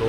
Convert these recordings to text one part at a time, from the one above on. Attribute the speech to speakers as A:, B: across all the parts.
A: 2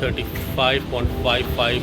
A: 35.55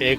A: 1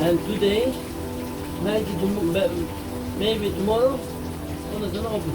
B: And today, maybe tomorrow, gonna open.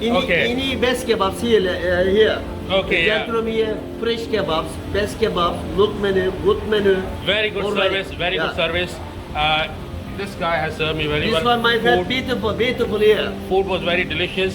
B: Any best kebabs here, here.
A: Okay, yeah.
B: Gentlemen here, fresh kebabs, best kebabs, good menu.
A: Very good
B: Already.
A: service, very good
B: Yeah.
A: service. This guy has served me very
B: This
A: well.
B: one, my friend, beautiful here.
A: Food was very delicious.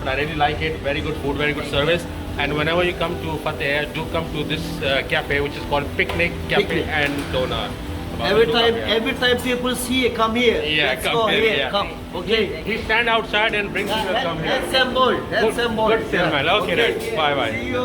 A: But I really like it, very good food, very good service. And whenever you come to Fateh, do come to this cafe which is called Picnic Cafe
B: Picnic.
A: and Doner.
B: Every time people see you, come here.
A: Yeah,
B: Let's
A: come
B: go
A: here,
B: here.
A: yeah.
B: Come, okay.
A: He stand outside and brings people to come here.
B: That's symbol. That's symbol.
A: Good salesman. Okay, right. Bye bye.
B: See you.